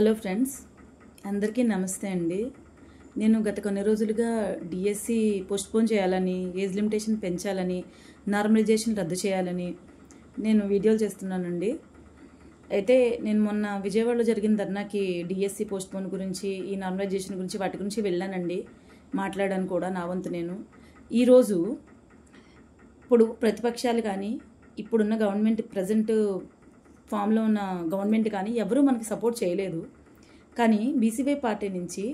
Hello friends, అందరికీ నమస్తే అండి. నేను గత కొన్ని రోజులుగా డిఎస్సి పోస్ట్పోన్ చేయాలని, ఏజ్ లిమిటేషన్ పెంచాలని, నార్మలైజేషన్ రద్దు చేయాలని నేను వీడియోలు చేస్తున్నానండి. అయితే నేను మొన్న విజయవాడలో జరిగిన ధర్నాకి డిఎస్సి పోస్ట్పోన్ గురించి, ఈ నార్మలైజేషన్ గురించి, వాటి గురించి వెళ్ళానండి. మాట్లాడాను కూడా నా వంతు నేను. ఈరోజు ఇప్పుడు ప్రతిపక్షాలు కానీ, ఇప్పుడున్న గవర్నమెంట్ ప్రజెంట్ ఫామ్లో ఉన్న గవర్నమెంట్ కానీ ఎవరూ మనకి సపోర్ట్ చేయలేదు. కానీ బీసీవై పార్టీ నుంచి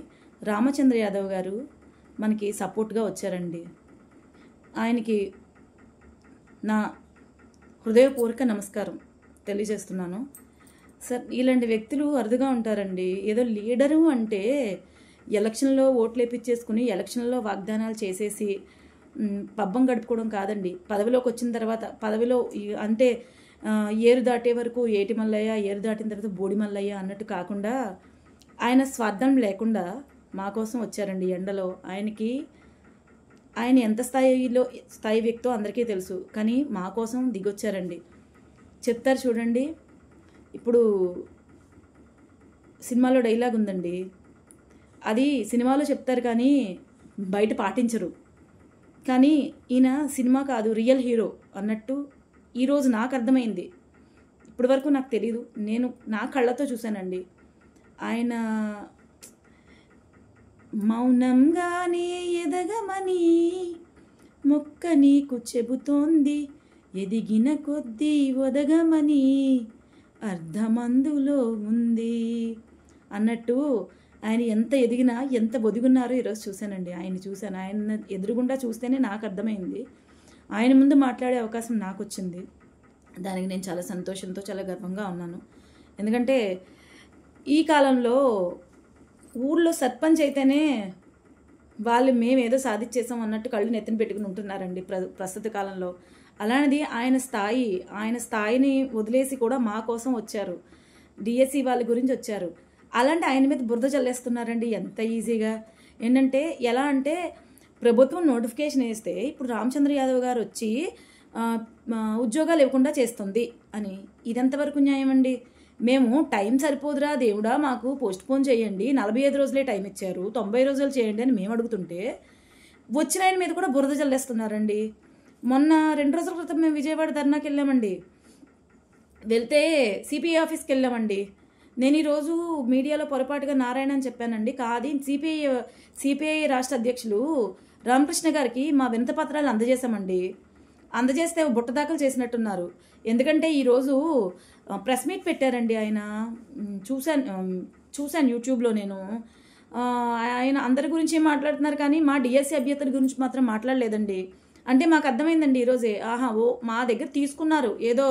రామచంద్ర యాదవ్ గారు మనకి సపోర్ట్గా వచ్చారండి. ఆయనకి నా హృదయపూర్వక నమస్కారం తెలియజేస్తున్నాను. సార్, ఇలాంటి వ్యక్తులు అరుదుగా ఉంటారండి. ఏదో లీడరు అంటే ఎలక్షన్లో ఓట్లు వేపించేసుకుని ఎలక్షన్లో వాగ్దానాలు చేసేసి పబ్బం గడుపుకోవడం కాదండి. పదవిలోకి వచ్చిన తర్వాత పదవిలో అంటే ఏరు దాటే వరకు ఏటి మల్లయ్య, ఏరు దాటిన తర్వాత బోడి మల్లయ్య అన్నట్టు కాకుండా ఆయన స్వార్థం లేకుండా మా కోసం వచ్చారండి. ఎండలో ఆయన ఎంత స్థాయి వ్యక్తో అందరికీ తెలుసు, కానీ మా కోసం దిగొచ్చారండి. చెప్తారు చూడండి, ఇప్పుడు సినిమాలో డైలాగ్ ఉందండి, అది సినిమాలో చెప్తారు కానీ బయట పాటించరు. కానీ ఈయన సినిమా కాదు, రియల్ హీరో అన్నట్టు ఈరోజు నాకు అర్థమైంది. ఇప్పటి వరకు నాకు తెలీదు, నేను నా కళ్ళతో చూశానండి. ఆయన మౌనంగానే ఎదగమని మొక్క నీకు చెబుతోంది, ఎదిగిన కొద్దీ ఒదగమని అర్థమందులో ఉంది అన్నట్టు ఆయన ఎంత ఎదిగినా ఎంత ఒదిగున్నారో ఈరోజు చూశానండి. ఆయన ఎదురుగుండా చూస్తేనే నాకు అర్థమైంది. ఆయన ముందు మాట్లాడే అవకాశం నాకు వచ్చింది. దానికి నేను చాలా సంతోషంతో, చాలా గర్వంగా ఉన్నాను. ఎందుకంటే ఈ కాలంలో ఊళ్ళో సర్పంచ్ అయితేనే మేమేదో సాధించేసాం అన్నట్టు కళ్ళు నెత్తిన పెట్టుకుని ఉంటున్నారండి ప్రస్తుత కాలంలో. అలాంటిది ఆయన స్థాయిని వదిలేసి కూడా మా కోసం వచ్చారు, డిఎస్సి వాళ్ళ గురించి వచ్చారు. అలాంటి ఆయన మీద బురద చల్లేస్తున్నారండి ఎంత ఈజీగా. ఏంటంటే ఎలా అంటే, ప్రభుత్వం నోటిఫికేషన్ వేస్తే ఇప్పుడు రామచంద్ర యాదవ్ గారు వచ్చి ఉద్యోగాలు ఇవ్వకుండా చేస్తుంది అని, ఇదెంతవరకు న్యాయం అండి? మేము టైం సరిపోదురా దేవుడా, మాకు పోస్ట్పోన్ చేయండి, 45 రోజులే టైం ఇచ్చారు, 90 రోజులు చేయండి అని మేము అడుగుతుంటే వచ్చిన ఆయన మీద కూడా బురద చల్లేస్తున్నారండి. మొన్న 2 రోజుల క్రితం మేము విజయవాడ ధర్నాకి వెళ్ళామండి. వెళ్తే సిపిఐ ఆఫీస్కి వెళ్ళామండి. నేను ఈరోజు మీడియాలో పొరపాటుగా నారాయణ అని చెప్పానండి. కాదు, సిపిఐ రాష్ట్ర అధ్యక్షులు రామకృష్ణ గారికి మా వినతి పత్రాలు అందజేశామండి. అందజేస్తే బుట్టదాఖలు చేసినట్టున్నారు. ఎందుకంటే ఈరోజు ప్రెస్ మీట్ పెట్టారండి. ఆయన చూశాను యూట్యూబ్లో నేను. ఆయన అందరి గురించి మాట్లాడుతున్నారు కానీ మా డిఎస్సి అభ్యర్థుల గురించి మాత్రం మాట్లాడలేదండి. అంటే మాకు అర్థమైందండి ఈరోజే, మా దగ్గర తీసుకున్నారు, ఏదో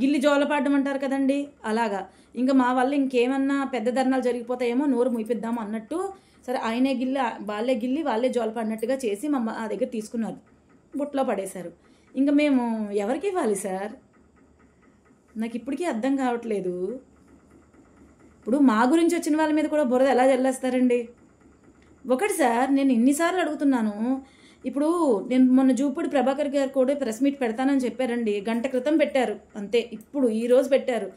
గిల్లి జోలపాడడం అంటారు కదండి, అలాగా. ఇంకా మా వల్ల ఇంకేమన్నా పెద్ద ధర్నాలు జరిగిపోతాయేమో, నోరు మూయిపిద్దాము అన్నట్టు, సరే ఆయనే గిల్లి వాళ్ళే జోలపాడినట్టుగా చేసి మా దగ్గర తీసుకున్నారు, బుట్టలో పడేశారు. ఇంకా మేము ఎవరికి ఇవ్వాలి సార్? నాకు ఇప్పటికీ అర్థం కావట్లేదు. ఇప్పుడు మా గురించి వచ్చిన వాళ్ళ మీద కూడా బురద ఎలా చల్లేస్తారండి? ఒకటి సార్, నేను ఇన్నిసార్లు అడుగుతున్నాను. ఇప్పుడు నేను మొన్న జూపూడి ప్రభాకర్ గారు కూడా ప్రెస్ మీట్ పెడతానని చెప్పారండి. గంట క్రితం పెట్టారు అంతే. ఇప్పుడు ఈరోజు పెట్టారు.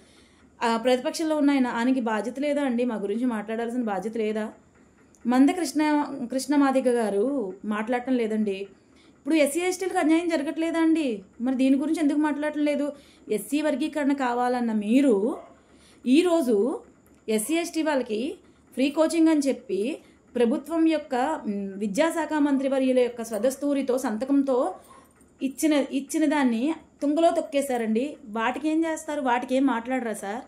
ప్రతిపక్షంలో ఉన్న ఆయనకి బాధ్యత లేదా అండి? మా గురించి మాట్లాడాల్సిన బాధ్యత లేదా? మంద కృష్ణమాదిగ గారు మాట్లాడటం లేదండి. ఇప్పుడు ఎస్సీ ఎస్టీలకు అన్యాయం జరగట్లేదా అండి? మరి దీని గురించి ఎందుకు మాట్లాడటం లేదు? ఎస్సీ వర్గీకరణ కావాలన్న మీరు ఈరోజు ఎస్సీ ఎస్టీ వాళ్ళకి ఫ్రీ కోచింగ్ అని చెప్పి ప్రభుత్వం యొక్క విద్యాశాఖ మంత్రి వర్యుల యొక్క స్వదస్తూరితో సంతకంతో ఇచ్చిన దాన్ని తుంగలో తొక్కేశారండి. వాటికి ఏం చేస్తారు? వాటికి ఏం మాట్లాడరా సార్?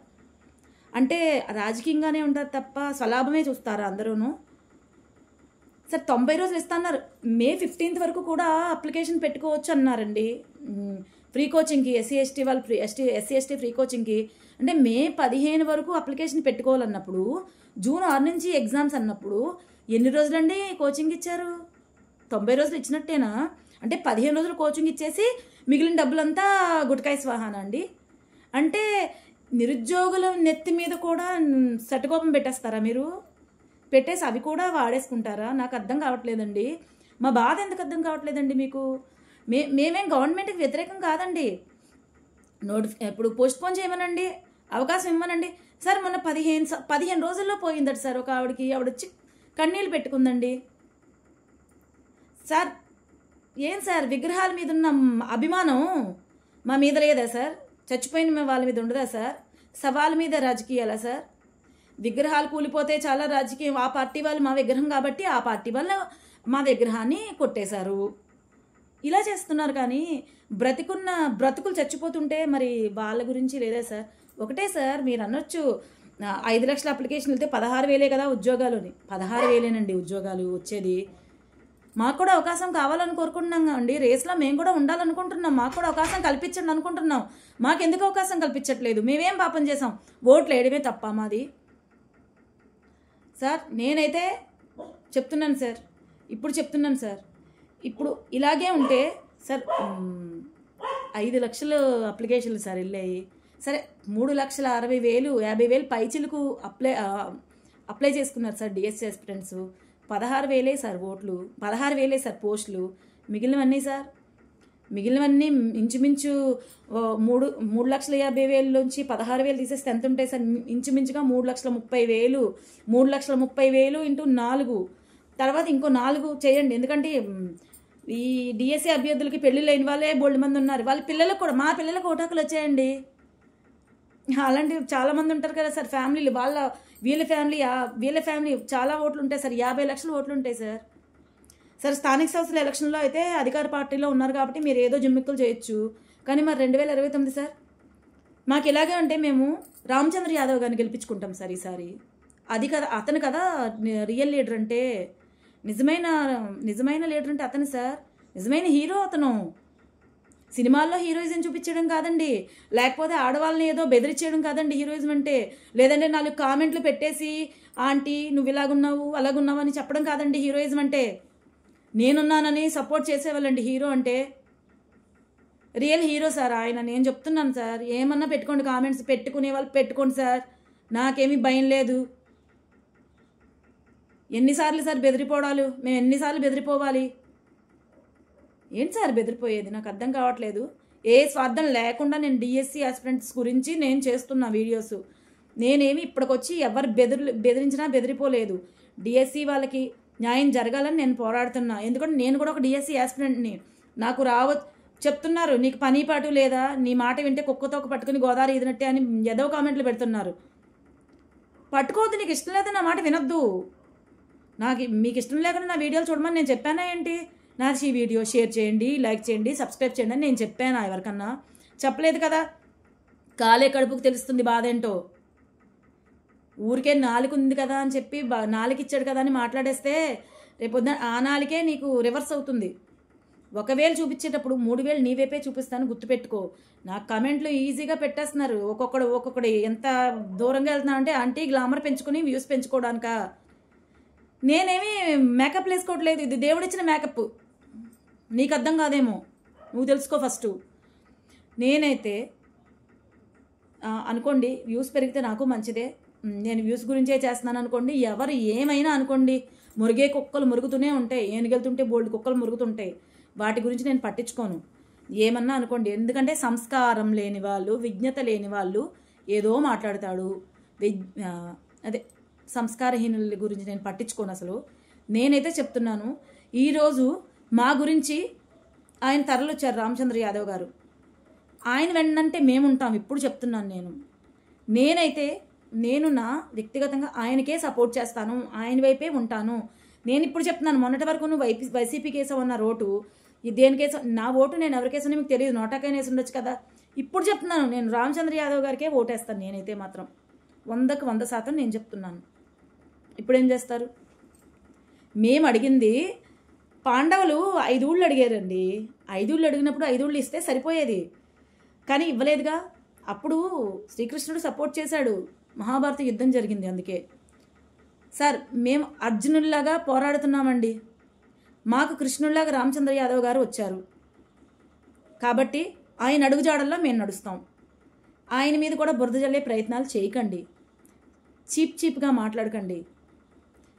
అంటే రాజకీయంగానే ఉంటారు తప్ప స్వలాభమే చూస్తారా అందరూను? సార్, 90 రోజులు ఇస్తున్నారు. మే 15th వరకు కూడా అప్లికేషన్ పెట్టుకోవచ్చు అన్నారండి ఫ్రీ కోచింగ్కి. ఎస్సీ ఎస్టీ ఫ్రీ కోచింగ్కి అంటే మే 15 వరకు అప్లికేషన్ పెట్టుకోవాలన్నప్పుడు, జూన్ 6 నుంచి ఎగ్జామ్స్ అన్నప్పుడు ఎన్ని రోజులండి కోచింగ్ ఇచ్చారు? 90 రోజులు ఇచ్చినట్టేనా? అంటే 15 రోజులు కోచింగ్ ఇచ్చేసి మిగిలిన డబ్బులంతా గుటకాయ స్వాహానా అండి? అంటే నిరుద్యోగుల నెత్తి మీద కూడా సట్టుకోపం పెట్టేస్తారా మీరు? పెట్టేసి అవి కూడా వాడేసుకుంటారా? నాకు అర్థం కావట్లేదండి. మా బాధ ఎందుకు అర్థం కావట్లేదండి మీకు? మేమేం గవర్నమెంట్కి వ్యతిరేకం కాదండి. ఇప్పుడు పోస్ట్పోన్ చేయమనండి, అవకాశం ఇవ్వమనండి. సార్ మొన్న 15 రోజుల్లో పోయిందట సార్ ఒక ఆవిడ వచ్చి కన్నీళ్ళు పెట్టుకుందండి. సార్ ఏం సార్ విగ్రహాల మీద ఉన్న అభిమానం మా మీద లేదా సార్? చచ్చిపోయిన వాళ్ళ మీద ఉండదా సార్? సవాళ్ళ మీద రాజకీయాలా సార్? విగ్రహాలు కూలిపోతే చాలా రాజకీయం. ఆ పార్టీ వాళ్ళు మా విగ్రహం కాబట్టి ఆ పార్టీ వాళ్ళు మా విగ్రహాన్ని కొట్టేశారు. ఇలా చేస్తున్నారు. కానీ బ్రతుకులు చచ్చిపోతుంటే మరి వాళ్ళ గురించి లేదా సార్? ఒకటే సార్, మీరు అనొచ్చు 5 లక్షల అప్లికేషన్ వెళ్తే 16,000 కదా ఉద్యోగాలుని. 16,000 ఉద్యోగాలు వచ్చేది. మాకు కూడా అవకాశం కావాలని కోరుకుంటున్నాం అండి. రేస్లో మేము కూడా ఉండాలనుకుంటున్నాం. మాకు కూడా అవకాశం కల్పించండి అనుకుంటున్నాం. మాకెందుకు అవకాశం కల్పించట్లేదు? మేమేం పాపం చేసాం? ఓట్లు వేయడమే తప్ప మాది. సార్ నేనైతే చెప్తున్నాను సార్, ఇప్పుడు ఇలాగే ఉంటే సార్ 5 లక్షలు అప్లికేషన్లు సార్ వెళ్ళాయి. సరే 3,60,000 50,000 పైచిలకు అప్లై చేసుకున్నారు సార్ డిఎస్సి ఆస్పిరెంట్స్. 16,000 సార్ ఓట్లు, 16,000 సార్ పోస్టులు. మిగిలినవన్నీ ఇంచుమించు 3,50,000 నుంచి 16,000 తీసేస్తే ఎంత ఉంటాయి సార్? ఇంచుమించుగా 3,30,000. 3,30,000 ఇంటూ 4, తర్వాత ఇంకో 4 చేయండి. ఎందుకంటే ఈ డిఎస్సి అభ్యర్థులకి పెళ్లి లేని వాళ్ళే బోల్డ్ మంది ఉన్నారు. వాళ్ళ పిల్లలకు కూడా, మా పిల్లలకు ఓటాకులు వచ్చాయండి. అలాంటివి చాలామంది ఉంటారు కదా సార్ ఫ్యామిలీలు. వీళ్ళ ఫ్యామిలీ చాలా ఓట్లు ఉంటాయి సార్. 50 లక్షల ఓట్లు ఉంటాయి సార్. స్థానిక సంస్థల ఎలక్షన్లో అయితే అధికార పార్టీలో ఉన్నారు కాబట్టి మీరు ఏదో జిమ్మిక్కులు చేయొచ్చు. కానీ మరి 2029 సార్ మాకు ఇలాగే అంటే మేము రామచంద్ర యాదవ్ గారిని గెలిపించుకుంటాం సార్ ఈసారి. అది కదా, అతను కదా రియల్ లీడర్ అంటే. నిజమైన లీడర్ అంటే అతను సార్. నిజమైన హీరో అతను. సినిమాల్లో హీరోయిజం చూపించడం కాదండి, లేకపోతే ఆడవాళ్ళని ఏదో బెదిరించడం కాదండి హీరోయిజం అంటే. లేదంటే 4 కామెంట్లు పెట్టేసి ఆంటీ నువ్వు ఇలాగున్నావు అలాగున్నావు అని చెప్పడం కాదండి హీరోయిజం అంటే. నేనున్నానని సపోర్ట్ చేసేవాళ్ళండి హీరో అంటే. రియల్ హీరో సార్ ఆయన. నేను చెప్తున్నాను సార్, ఏమన్నా పెట్టుకోండి, కామెంట్స్ పెట్టుకునే వాళ్ళు పెట్టుకోండి సార్, నాకేమీ భయం లేదు. ఎన్నిసార్లు సార్ బెదిరిపోవడాలు? మేము ఎన్నిసార్లు బెదిరిపోవాలి? ఏంటి సార్ బెదిరిపోయేది? నాకు అర్థం కావట్లేదు. ఏ స్వార్థం లేకుండా నేను డిఎస్సి ఆస్పిరెంట్స్ గురించి నేను చేస్తున్న వీడియోస్. నేనేమి ఇప్పటికొచ్చి ఎవరు బెదిరించినా బెదిరిపోలేదు. డిఎస్సి వాళ్ళకి న్యాయం జరగాలని నేను పోరాడుతున్నా. ఎందుకంటే నేను కూడా ఒక డిఎస్సి ఆస్పిరెంట్ని. నాకు చెప్తున్నారు నీకు పని పాటు లేదా, నీ మాట వింటే కుక్కతోక పట్టుకుని గోదావరి ఈదినట్టే అని ఏదో కామెంట్లు పెడుతున్నారు. పట్టుకోవద్దు, నీకు ఇష్టం లేదా నా మాట వినొద్దు. మీకు ఇష్టం లేకుండా నా వీడియోలు చూడమని నేను చెప్పానా ఏంటి? ఈ వీడియో షేర్ చేయండి, లైక్ చేయండి, సబ్స్క్రైబ్ చేయండి అని నేను చెప్పానా ఎవరికన్నా? చెప్పలేదు కదా. కాలే కడుపుకు తెలుస్తుంది బాధ ఏంటో. ఊరికే 4 ఉంది కదా అని చెప్పి 4 ఇచ్చాడు కదా అని మాట్లాడేస్తే రేపొద్దున ఆ 4కే నీకు రివర్స్ అవుతుంది. 1,000 చూపించేటప్పుడు 3,000 నీ వైపే చూపిస్తాను, గుర్తుపెట్టుకో. నాకు కమెంట్లు ఈజీగా పెట్టేస్తున్నారు. ఒక్కొక్కడు ఎంత దూరంగా వెళ్తున్నా అంటే ఆంటీ గ్లామర్ పెంచుకుని వ్యూస్ పెంచుకోవడానికా? నేనేమి మేకప్ వేసుకోవట్లేదు. ఇది దేవుడిచ్చిన మేకప్. నీకు అర్థం కాదేమో, నువ్వు తెలుసుకో ఫస్ట్. నేనైతే అనుకోండి వ్యూస్ పెరిగితే నాకు మంచిదే. నేను వ్యూస్ గురించే చేస్తున్నాను అనుకోండి. ఎవరు ఏమైనా అనుకోండి, మురిగే కుక్కలు మురుగుతూనే ఉంటాయి, ఏనుగెళ్తుంటే బోల్డ్ కుక్కలు మురుగుతుంటాయి. వాటి గురించి నేను పట్టించుకోను. ఏమన్నా అనుకోండి. ఎందుకంటే సంస్కారం లేని వాళ్ళు, విజ్ఞత లేని వాళ్ళు ఏదో మాట్లాడతాడు. అదే సంస్కారహీనుల గురించి నేను పట్టించుకోను అసలు. నేనైతే చెప్తున్నాను, ఈరోజు మా గురించి ఆయన తరలొచ్చారు రామచంద్ర యాదవ్ గారు. ఆయన వెన్నంటే మేముంటాం. ఇప్పుడు చెప్తున్నాను నేను నా వ్యక్తిగతంగా ఆయనకే సపోర్ట్ చేస్తాను, ఆయన వైపే ఉంటాను. నేను ఇప్పుడు చెప్తున్నాను, మొన్నటి వరకు నువ్వు వైసీపీకి వేసావన్న ఓటు దేనికేసా? నా ఓటు నేను ఎవరికేసానో మీకు తెలియదు, నోటాకైనా వేసి ఉండొచ్చు కదా. ఇప్పుడు చెప్తున్నాను, నేను రామచంద్ర యాదవ్ గారికే ఓటేస్తాను. నేనైతే మాత్రం 100% నేను చెప్తున్నాను. ఇప్పుడేం చేస్తారు? మేము అడిగింది పాండవులు 5 ఊళ్ళు అడిగారండి. 5 ఊళ్ళు అడిగినప్పుడు 5 ఊళ్ళు ఇస్తే సరిపోయేది, కానీ ఇవ్వలేదుగా. అప్పుడు శ్రీకృష్ణుడు సపోర్ట్ చేశాడు, మహాభారత యుద్ధం జరిగింది. అందుకే సార్ మేము అర్జునుల్లాగా పోరాడుతున్నామండి. మాకు కృష్ణుల్లాగా రామచంద్ర యాదవ్ గారు వచ్చారు కాబట్టి ఆయన అడుగుజాడల్లో మేము నడుస్తాం. ఆయన మీద కూడా బురద జల్లే ప్రయత్నాలు చేయకండి, చీప్గా మాట్లాడకండి.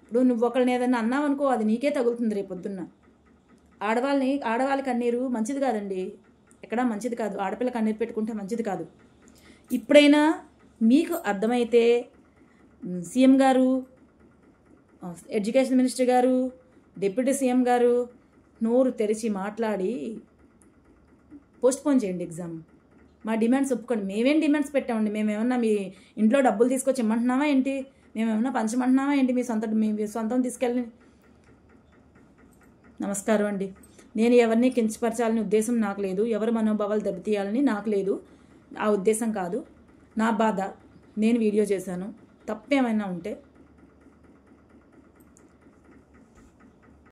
ఇప్పుడు నువ్వు ఒకరిని ఏదన్నా అన్నావు అనుకో, అది నీకే తగులుతుంది రేపొద్దున్న. ఆడవాళ్ళ కన్నీరు మంచిది కాదండి, ఎక్కడా మంచిది కాదు. ఆడపిల్ల కన్నీరు పెట్టుకుంటే మంచిది కాదు. ఇప్పుడైనా మీకు అర్థమైతే సీఎం గారు, ఎడ్యుకేషన్ మినిస్టర్ గారు, డిప్యూటీ సీఎం గారు నోరు తెరిచి మాట్లాడి పోస్ట్పోన్ చేయండి ఎగ్జామ్. మా డిమాండ్స్ ఒప్పుకోండి. మేమేం డిమాండ్స్ పెట్టామండి? మేమేమన్నా మీ ఇంట్లో డబ్బులు తీసుకొచ్చి ఇమ్మంటున్నావా ఏంటి? మేమేమన్నా పంచమంటున్నావా ఏంటి? మీ సొంతం తీసుకెళ్ళి. నమస్కారం అండి. నేను ఎవరిని కించపరచాలని ఉద్దేశం నాకు లేదు, ఎవరి మనోభావాలు దెబ్బతీయాలని నాకు లేదు, ఆ ఉద్దేశం కాదు. నా బాధ నేను వీడియో చేశాను. తప్పేమైనా ఉంటే